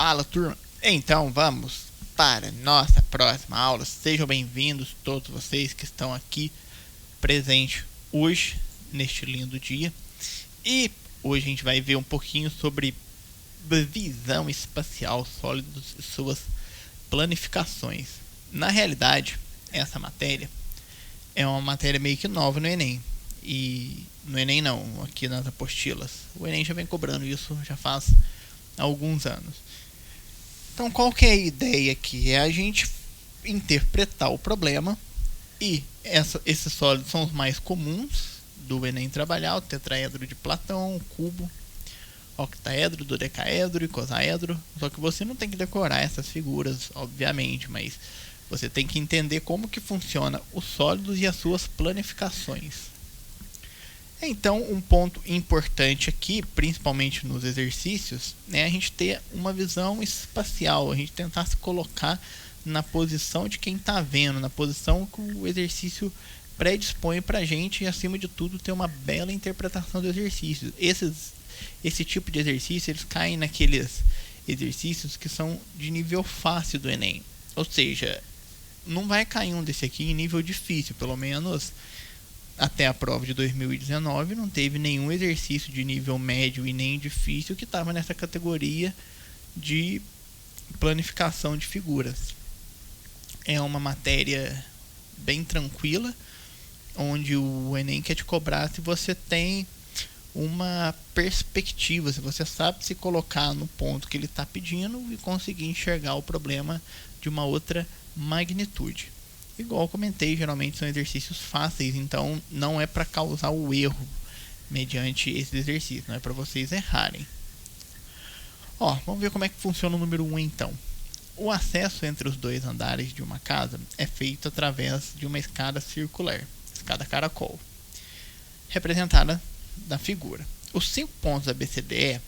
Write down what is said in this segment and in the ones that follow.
Fala, turma. Então vamos para nossa próxima aula. Sejam bem-vindos todos vocês que estão aqui presentes hoje, neste lindo dia. E hoje a gente vai ver um pouquinho sobre visão espacial, sólidos e suas planificações. Na realidade, essa matéria é uma matéria meio que nova no Enem. E no Enem não, aqui nas apostilas. O Enem já vem cobrando isso já faz alguns anos. Então qual que é a ideia aqui? É a gente interpretar o problema e esses sólidos são os mais comuns do Enem trabalhar, o tetraedro de Platão, o cubo, octaedro, dodecaedro e cosaedro. Só que você não tem que decorar essas figuras, obviamente, mas você tem que entender como que funciona os sólidos e as suas planificações. Então, um ponto importante aqui, principalmente nos exercícios, é a gente ter uma visão espacial, a gente tentar se colocar na posição de quem está vendo, na posição que o exercício predispõe para a gente e, acima de tudo, ter uma bela interpretação do exercício. Esse tipo de exercício, eles caem naqueles exercícios que são de nível fácil do Enem. Ou seja, não vai cair um desse aqui em nível difícil, pelo menos até a prova de 2019 não teve nenhum exercício de nível médio e nem difícil que estava nessa categoria de planificação de figuras. É uma matéria bem tranquila, onde o Enem quer te cobrar se você tem uma perspectiva, se você sabe se colocar no ponto que ele está pedindo e conseguir enxergar o problema de uma outra magnitude. Igual eu comentei, geralmente são exercícios fáceis, então não é para causar o erro mediante esse exercício, não é para vocês errarem. Vamos ver como é que funciona o número 1 então. O acesso entre os dois andares de uma casa é feito através de uma escada circular, escada caracol, representada na figura. Os 5 pontos ABCDE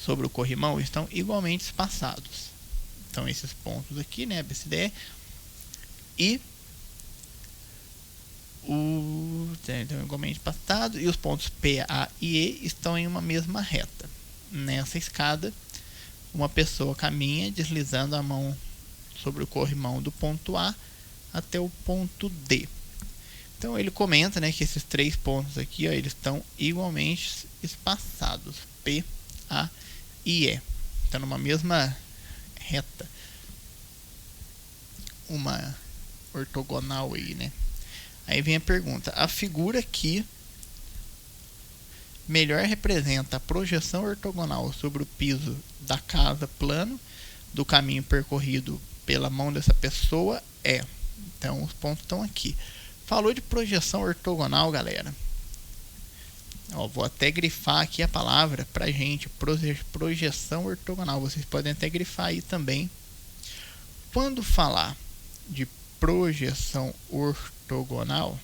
sobre o corrimão estão igualmente espaçados. Então esses pontos aqui, né, ABCDE, e igualmente espaçado, e os pontos P, A e E estão em uma mesma reta. Nessa escada, uma pessoa caminha deslizando a mão sobre o corrimão do ponto A até o ponto D. Então ele comenta, né, que esses 3 pontos aqui, eles estão igualmente espaçados, P, A e E. Estão numa mesma reta. Uma ortogonal aí, né? Aí vem a pergunta: a figura aqui melhor representa a projeção ortogonal sobre o piso da casa plano do caminho percorrido pela mão dessa pessoa é. Então os pontos estão aqui. Falou de projeção ortogonal, galera. Vou até grifar aqui a palavra pra gente, projeção ortogonal. Vocês podem até grifar aí também. Quando falar de projeção ortogonal,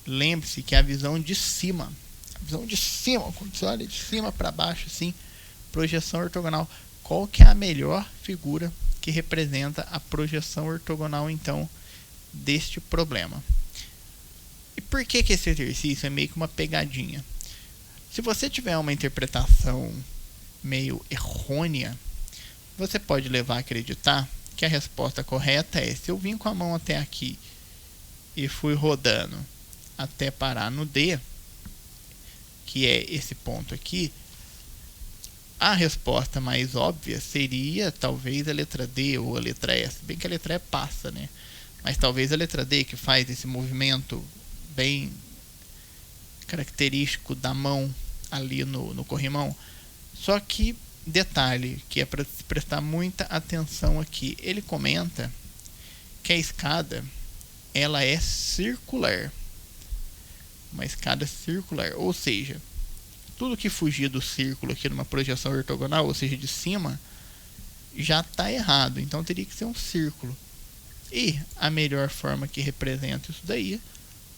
lembre-se que é a visão de cima. Quando você olha de cima para baixo, assim, projeção ortogonal. Qual que é a melhor figura que representa a projeção ortogonal, então, deste problema? E por que esse exercício é meio que uma pegadinha? Se você tiver uma interpretação meio errônea, você pode levar a acreditar que a resposta correta é: se eu vim com a mão até aqui e fui rodando até parar no D, que é esse ponto aqui, a resposta mais óbvia seria talvez a letra D ou a letra S, bem que a letra E passa, né? Mas talvez a letra D, que faz esse movimento bem característico da mão ali no corrimão. Só que detalhe que é para se prestar muita atenção aqui, ele comenta que a escada ela é circular, uma escada circular, ou seja, tudo que fugir do círculo aqui numa projeção ortogonal, ou seja, de cima, já está errado, então teria que ser um círculo. E a melhor forma que representa isso daí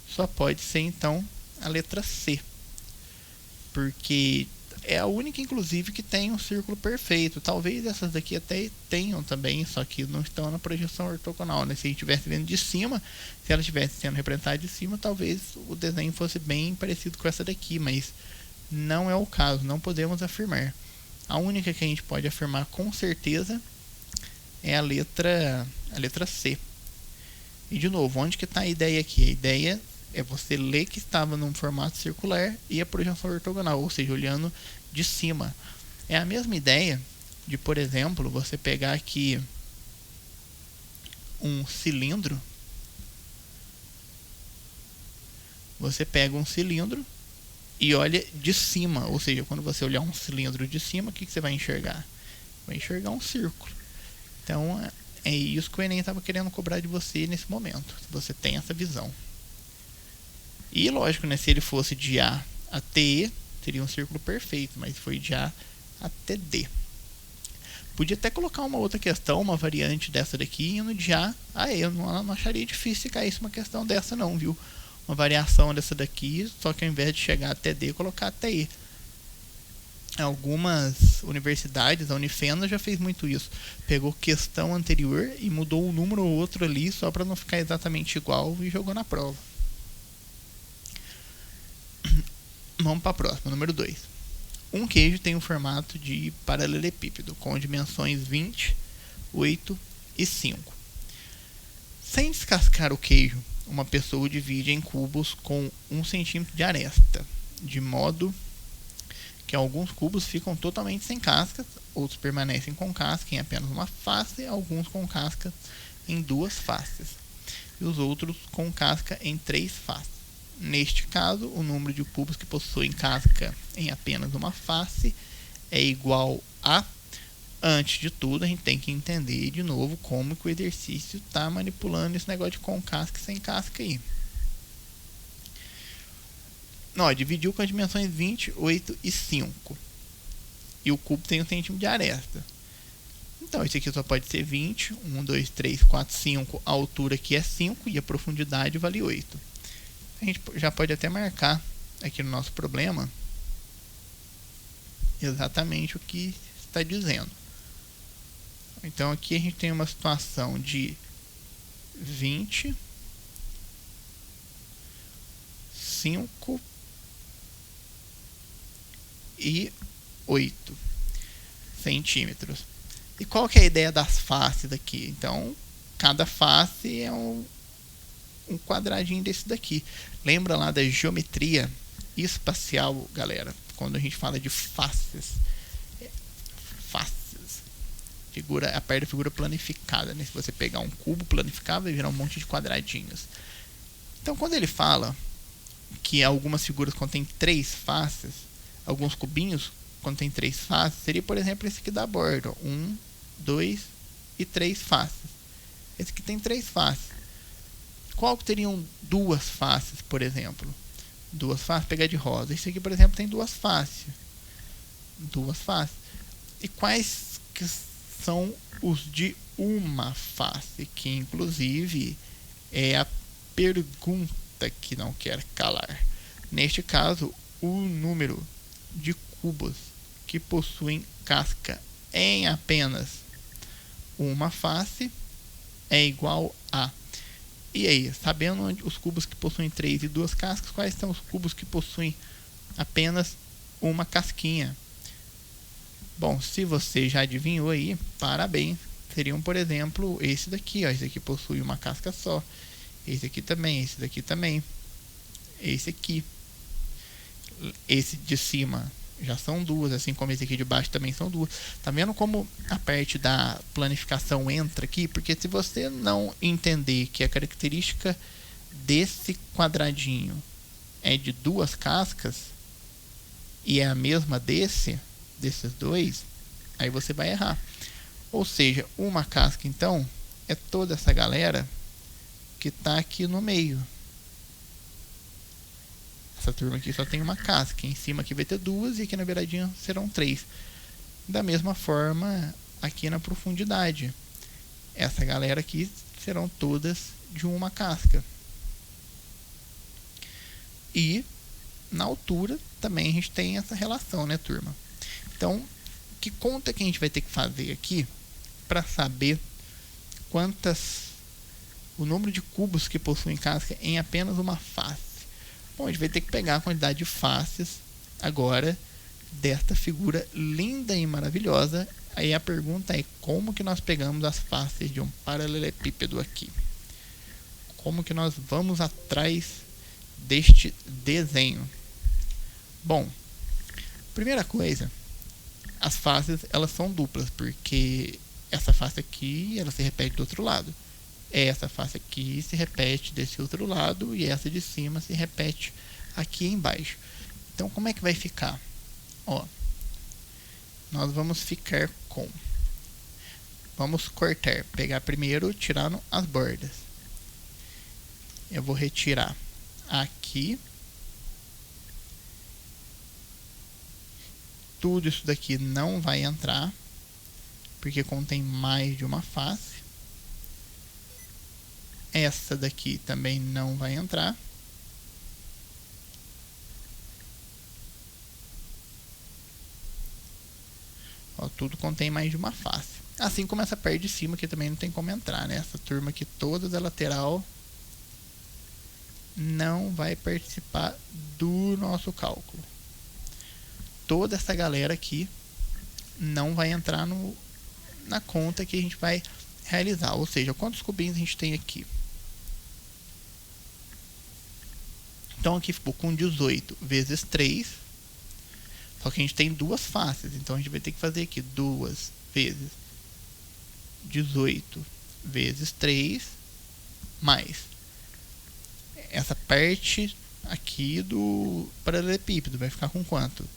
só pode ser então a letra C, porque é a única, inclusive, que tem um círculo perfeito. Talvez essas daqui até tenham também, só que não estão na projeção ortogonal, né? Se a gente estivesse vendo de cima, se ela estivesse sendo representada de cima, talvez o desenho fosse bem parecido com essa daqui, mas não é o caso, não podemos afirmar. A única que a gente pode afirmar com certeza é a letra C. E de novo, onde que está a ideia aqui? A ideia é você ler que estava num formato circular e a projeção ortogonal, ou seja, olhando de cima. É a mesma ideia de, por exemplo, você pegar aqui um cilindro. Você pega um cilindro e olha de cima, ou seja, quando você olhar um cilindro de cima, o que você vai enxergar? Vai enxergar um círculo. Então, é isso que o Enem estava querendo cobrar de você nesse momento, se você tem essa visão. E lógico, né, se ele fosse de A até E, teria um círculo perfeito, mas foi de A até D. Podia até colocar uma outra questão, uma variante dessa daqui, indo de A a E. Eu não acharia difícil se caísse uma questão dessa não, viu? Uma variação dessa daqui, só que ao invés de chegar até D, colocar até E. Algumas universidades, a Unifena já fez muito isso. Pegou questão anterior e mudou um número ou outro ali, só para não ficar exatamente igual, e jogou na prova. Vamos para a próxima, número 2. Um queijo tem um formato de paralelepípedo, com dimensões 20, 8 e 5. Sem descascar o queijo, uma pessoa o divide em cubos com 1 cm de aresta, de modo que alguns cubos ficam totalmente sem cascas, outros permanecem com casca em apenas uma face, alguns com casca em 2 faces, e os outros com casca em 3 faces. Neste caso, o número de cubos que possuem casca em apenas uma face é igual a... Antes de tudo, a gente tem que entender de novo como que o exercício está manipulando esse negócio de com casca e sem casca aí. Dividiu com as dimensões 20, 8 e 5. E o cubo tem 1 centímetro de aresta. Então, esse aqui só pode ser 20. 1, 2, 3, 4, 5. A altura aqui é 5 e a profundidade vale 8. A gente já pode até marcar aqui no nosso problema exatamente o que está dizendo. Então aqui a gente tem uma situação de 20, 5 e 8 centímetros. E qual que é a ideia das faces aqui? Então, cada face é um quadradinho desse daqui. Lembra lá da geometria espacial, galera? Quando a gente fala de faces. A parte da figura planificada, né? Se você pegar um cubo planificado, vai virar um monte de quadradinhos. Então, quando ele fala que algumas figuras contêm 3 faces, alguns cubinhos contêm 3 faces, seria, por exemplo, esse aqui da borda. 1, 2 e 3 faces. Esse aqui tem 3 faces. Qual que teriam 2 faces, por exemplo? 2 faces, pegar de rosa. Esse aqui, por exemplo, tem 2 faces. 2 faces. E quais que são os de uma face? Que, inclusive, é a pergunta que não quer calar. Neste caso, o número de cubos que possuem casca em apenas uma face é igual a... E aí, sabendo os cubos que possuem 3 e 2 cascas, quais são os cubos que possuem apenas uma casquinha? Bom, se você já adivinhou aí, parabéns. Seriam, por exemplo, esse daqui, ó. Esse aqui possui uma casca só. Esse aqui também, esse daqui também. Esse aqui. Esse de cima já são 2, assim como esse aqui de baixo também são 2. Tá vendo como a parte da planificação entra aqui? Porque se você não entender que a característica desse quadradinho é de 2 cascas e é a mesma desses dois, aí você vai errar. Ou seja, uma casca então é toda essa galera que tá aqui no meio. Essa turma aqui só tem uma casca. Em cima aqui vai ter 2 e aqui na beiradinha serão 3. Da mesma forma, aqui na profundidade. Essa galera aqui serão todas de uma casca. E na altura também a gente tem essa relação, né, turma? Então, que conta que a gente vai ter que fazer aqui para saber o número de cubos que possuem casca em apenas uma face? Bom, a gente vai ter que pegar a quantidade de faces agora desta figura linda e maravilhosa. Aí a pergunta é: como que nós pegamos as faces de um paralelepípedo aqui? Como que nós vamos atrás deste desenho? Bom, primeira coisa, as faces elas são duplas, porque essa face aqui ela se repete do outro lado. Essa face aqui se repete desse outro lado e essa de cima se repete aqui embaixo. Então como é que vai ficar? Ó, nós vamos ficar com... Vamos cortar, pegar primeiro, tirando as bordas. Eu vou retirar aqui. Tudo isso daqui não vai entrar, porque contém mais de uma face. Essa daqui também não vai entrar. Ó, tudo contém mais de uma face. Assim como essa parte de cima, que também não tem como entrar, né? Essa turma aqui toda da lateral não vai participar do nosso cálculo. Toda essa galera aqui não vai entrar na conta que a gente vai realizar. Ou seja, quantos cubinhos a gente tem aqui? Então aqui ficou com 18 vezes 3. Só que a gente tem duas faces. Então a gente vai ter que fazer aqui 2 vezes 18 vezes 3 mais essa parte aqui do paralelepípedo. Vai ficar com quanto?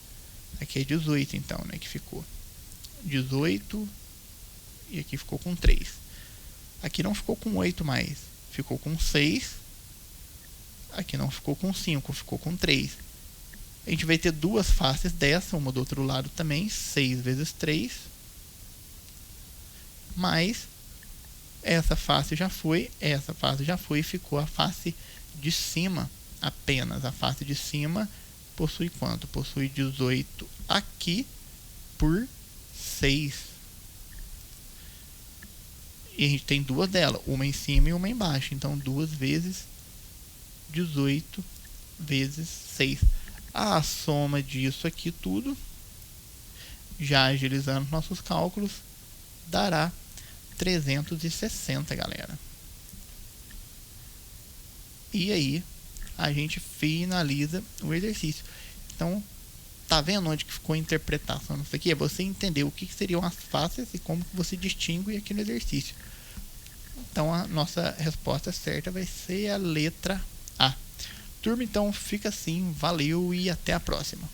Aqui é 18 então, né? Que ficou 18 e aqui ficou com 3. Aqui não ficou com 8 mais, ficou com 6. Aqui não ficou com 5, ficou com 3. A gente vai ter duas faces dessa, uma do outro lado também, 6 vezes 3. Mais essa face já foi, ficou a face de cima apenas. A face de cima possui quanto? Possui 18 aqui por 6. E a gente tem duas delas, uma em cima e uma embaixo. Então 2 vezes 18 vezes 6. A soma disso aqui tudo, já agilizando nossos cálculos, dará 360, galera. E aí a gente finaliza o exercício. Então, tá vendo onde que ficou a interpretação disso aqui? É você entender o que seriam as faces e como que você distingue aqui no exercício. Então, a nossa resposta certa vai ser a letra A. Turma, então fica assim, valeu e até a próxima.